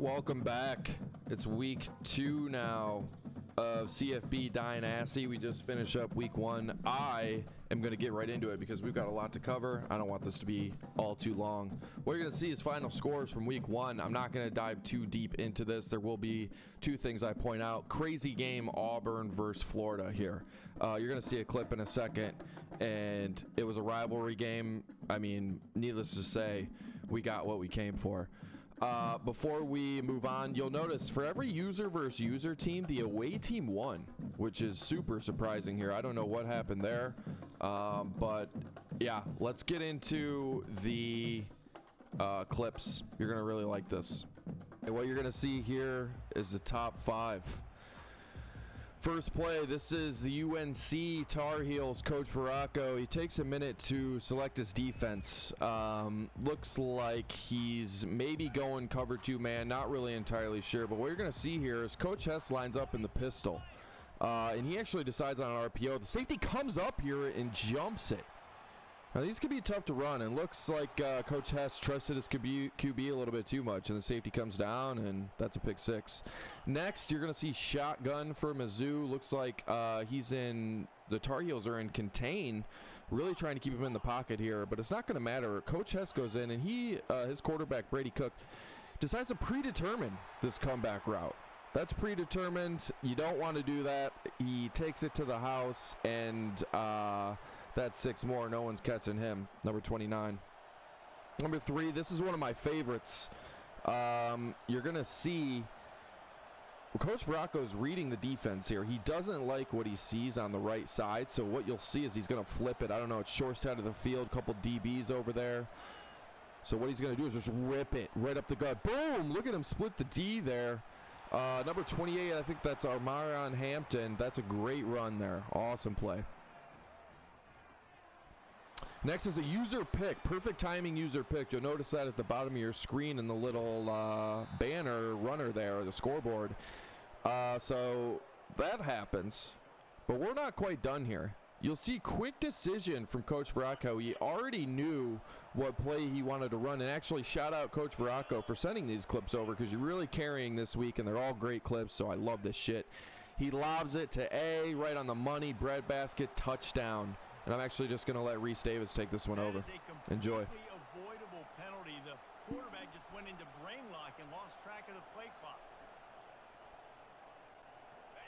Welcome back. It's week 2 now of CFB Dynasty. We just finished up week 1. I am going to get right into it because we've got a lot to cover. I don't want this to be all too long. What you're going to see is final scores from week 1. I'm not going to dive too deep into this. There will be 2 things I point out. Crazy game, Auburn versus Florida here. You're going to see a clip in a second, and it was a rivalry game. I mean, needless to say, we got what we came for. Before we move on, you'll notice for every user versus user team, the away team won, which is super surprising here. I don't know what happened there, but yeah, let's get into the clips. You're gonna really like this. And what you're gonna see here is the top 5. First play, this is the UNC Tar Heels coach Veracco. He takes a minute to select his defense. Looks like he's maybe going cover 2 man, not really entirely sure. But what you're going to see here is Coach Hess lines up in the pistol. And he actually decides on an RPO. The safety comes up here and jumps it. Now, these could be tough to run, and looks like Coach Hess trusted his QB a little bit too much, and the safety comes down, and that's a pick 6. Next, you're going to see shotgun for Mizzou. Looks like the Tar Heels are in contain, really trying to keep him in the pocket here, but it's not going to matter. Coach Hess goes in, and his quarterback, Brady Cook, decides to predetermine this comeback route. That's predetermined. You don't want to do that. He takes it to the house, and that's 6 more. No one's catching him. Number 29. Number 3, this is one of my favorites. You're going to see Coach Veracco's reading the defense here. He doesn't like what he sees on the right side, so what you'll see is he's going to flip it. I don't know, it's short side of the field, couple DBs over there. So what he's going to do is just rip it right up the gut. Boom! Look at him split the D there. Number 28, I think that's Armarion Hampton. That's a great run there. Awesome play. Next is a user pick. Perfect timing user pick. You'll notice that at the bottom of your screen in the little banner runner there, or the scoreboard. So that happens, but we're not quite done here. You'll see quick decision from Coach Veracco. He already knew what play he wanted to run, and actually shout out Coach Veracco for sending these clips over because you're really carrying this week, and they're all great clips, so I love this shit. He lobs it to A, right on the money, breadbasket, touchdown. And I'm actually just going to let Reese Davis take this one over. Enjoy. Avoidable penalty. The quarterback just went into brain lock and lost track of the play clock.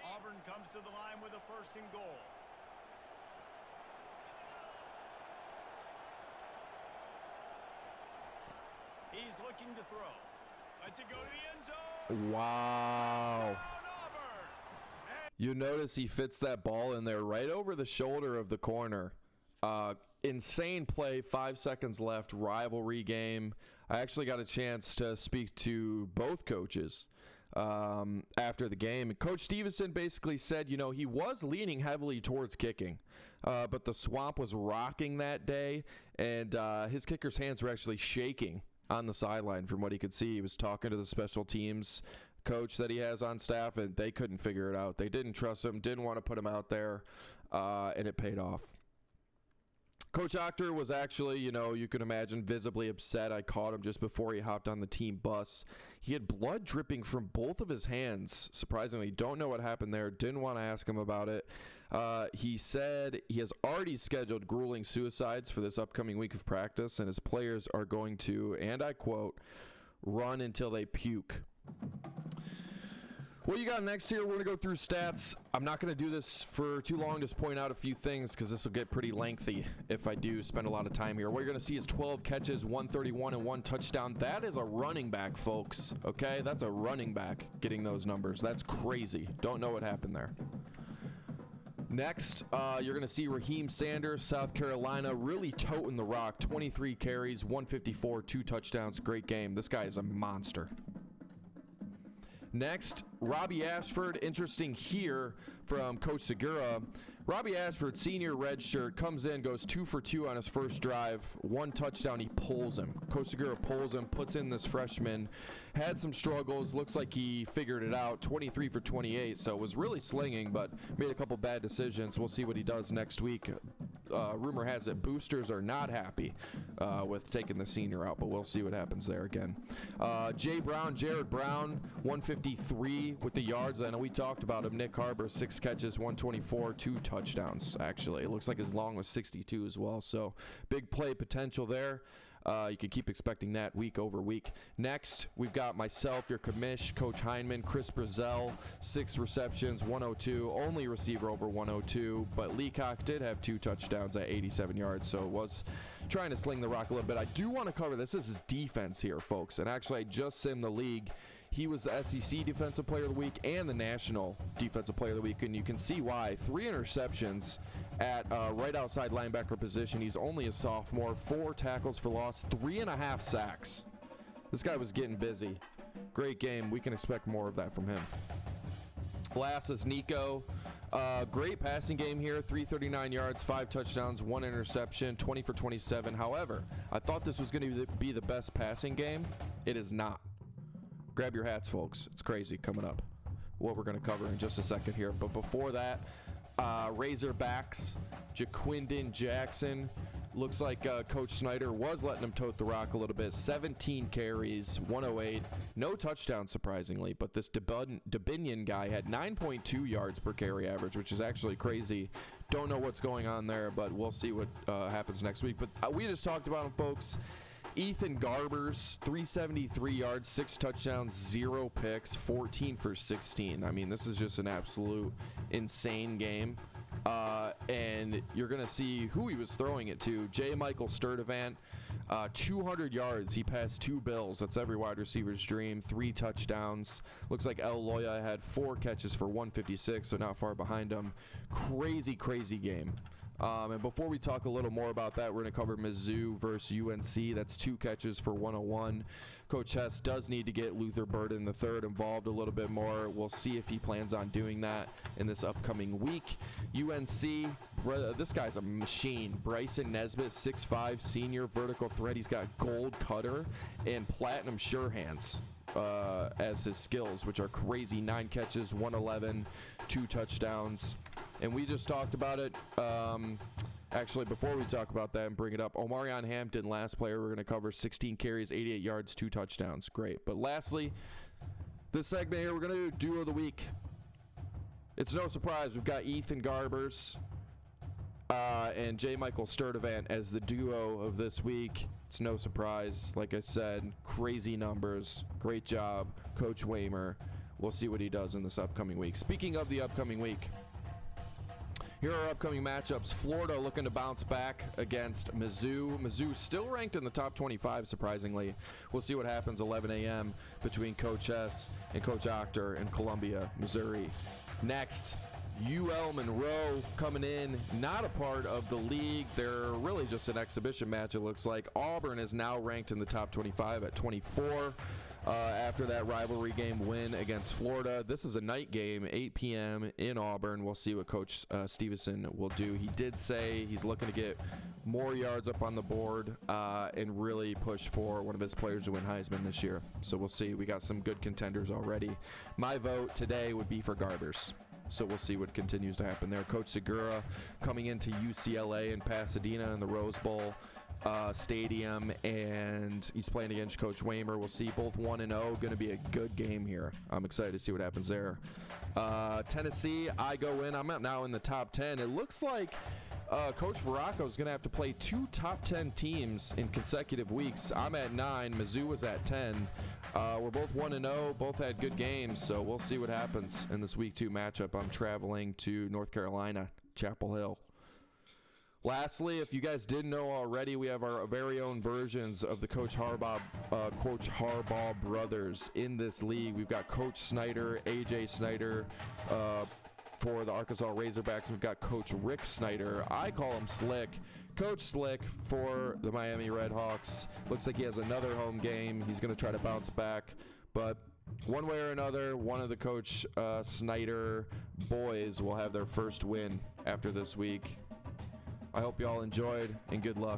Auburn comes to the line with a 1st and goal. He's looking to throw. Let's it go to the end zone. Wow. You notice he fits that ball in there right over the shoulder of the corner. Insane play, 5 seconds left, rivalry game. I actually got a chance to speak to both coaches after the game. Coach Stevenson basically said, you know, he was leaning heavily towards kicking, but the swamp was rocking that day, and his kicker's hands were actually shaking on the sideline from what he could see. He was talking to the special teams coach that he has on staff, and they couldn't figure it out. They didn't trust him, didn't want to put him out there, and it paid off. Coach Octor was actually, you know, you can imagine, visibly upset. I caught him just before he hopped on the team bus. He had blood dripping from both of his hands. Surprisingly, don't know what happened there. Didn't want to ask him about it. He said he has already scheduled grueling suicides for this upcoming week of practice, and his players are going to, and I quote, run until they puke. What you got next here, we're going to go through stats. I'm not going to do this for too long, just point out a few things because this will get pretty lengthy if I do spend a lot of time here. What you're going to see is 12 catches, 131, and 1 touchdown. That is a running back, folks, okay? That's a running back getting those numbers. That's crazy. Don't know what happened there. Next, you're going to see Raheem Sanders, South Carolina, really toting the rock. 23 carries, 154, 2 touchdowns. Great game. This guy is a monster. Next, Robbie Ashford. Interesting here from Coach Segura. Robbie Ashford, senior redshirt, comes in, goes 2 for 2 on his first drive. 1 touchdown, he pulls him. Coach Segura pulls him, puts in this freshman. Had some struggles, looks like he figured it out. 23 for 28, so was really slinging, but made a couple bad decisions. We'll see what he does next week. rumor has it boosters are not happy with taking the senior out, but we'll see what happens there again. Jared Brown, 153 with the yards. I know we talked about him. Nick Harbor, 6 catches, 124, 2 touchdowns, actually. It looks like his long was 62 as well, so big play potential there. You can keep expecting that week over week. Next, we've got myself, your commish, Coach Heineman, Chris Brazel, 6 receptions, 102, only receiver over 102, but Leacock did have 2 touchdowns at 87 yards, so it was trying to sling the rock a little bit. I do want to cover this. This is defense here, folks, and actually I just simmed the league. He was the SEC Defensive Player of the Week and the National Defensive Player of the Week, and you can see why. 3 interceptions at right outside linebacker position. He's only a sophomore. 4 tackles for loss, 3.5 sacks. This guy was getting busy. Great game. We can expect more of that from him. Last is Nico. Great passing game here. 339 yards, 5 touchdowns, 1 interception, 20 for 27. However, I thought this was going to be the best passing game. It is not. Grab your hats, folks. It's crazy coming up. What we're going to cover in just a second here. But before that, Razorbacks, Jaquindon Jackson. Looks like Coach Snyder was letting him tote the rock a little bit. 17 carries, 108. No touchdowns, surprisingly. But this Dubinion guy had 9.2 yards per carry average, which is actually crazy. Don't know what's going on there, but we'll see what happens next week. But we just talked about him, folks. Ethan Garbers, 373 yards, 6 touchdowns, 0 picks, 14 for 16. I mean, this is just an absolute insane game. And you're going to see who he was throwing it to. J. Michael Sturdivant, 200 yards. He passed 2 bills. That's every wide receiver's dream. 3 touchdowns. Looks like El Loya had 4 catches for 156, so not far behind him. Crazy, crazy game. And before we talk a little more about that, we're going to cover Mizzou versus UNC. That's 2 catches for 101. Coach Hess does need to get Luther Burden III involved a little bit more. We'll see if he plans on doing that in this upcoming week. UNC, this guy's a machine. Bryson Nesbitt, 6'5", senior, vertical threat. He's got gold cutter and platinum sure hands as his skills, which are crazy. 9 catches, 111, 2 touchdowns. And we just talked about it. Actually, before we talk about that and bring it up, Omarion Hampton, last player we're going to cover, 16 carries, 88 yards, 2 touchdowns. Great. But lastly, this segment here, we're going to do Duo of the Week. It's no surprise. We've got Ethan Garbers and J. Michael Sturdivant as the duo of this week. It's no surprise. Like I said, crazy numbers. Great job, Coach Waymer. We'll see what he does in this upcoming week. Speaking of the upcoming week, here are our upcoming matchups. Florida looking to bounce back against Mizzou. Mizzou still ranked in the top 25, surprisingly. We'll see what happens 11 a.m. between Coach S and Coach Octor in Columbia, Missouri. Next, UL Monroe coming in, not a part of the league. They're really just an exhibition match, it looks like. Auburn is now ranked in the top 25 at 24. After that rivalry game win against Florida. This is a night game, 8 p.m. in Auburn. We'll see what Coach Stevenson will do. He did say he's looking to get more yards up on the board and really push for one of his players to win Heisman this year. So we'll see. We got some good contenders already. My vote today would be for Garbers. So we'll see what continues to happen there. Coach Segura coming into UCLA in Pasadena in the Rose Bowl Stadium, and he's playing against Coach Waymer. We'll see, both 1-0. Going to be a good game here. I'm excited to see what happens there. Tennessee, I go in. I'm now in the top 10. It looks like Coach Veracco is going to have to play 2 top 10 teams in consecutive weeks. I'm at 9. Mizzou was at 10. We're both 1-0. Both had good games, so we'll see what happens in this week 2 matchup. I'm traveling to North Carolina, Chapel Hill. Lastly, if you guys didn't know already, we have our very own versions of the Coach Harbaugh brothers in this league. We've got Coach Snyder, AJ Snyder for the Arkansas Razorbacks. We've got Coach Rick Snyder. I call him Slick. Coach Slick for the Miami Redhawks. Looks like he has another home game. He's going to try to bounce back. But one way or another, one of the Coach Snyder boys will have their first win after this week. I hope you all enjoyed, and good luck.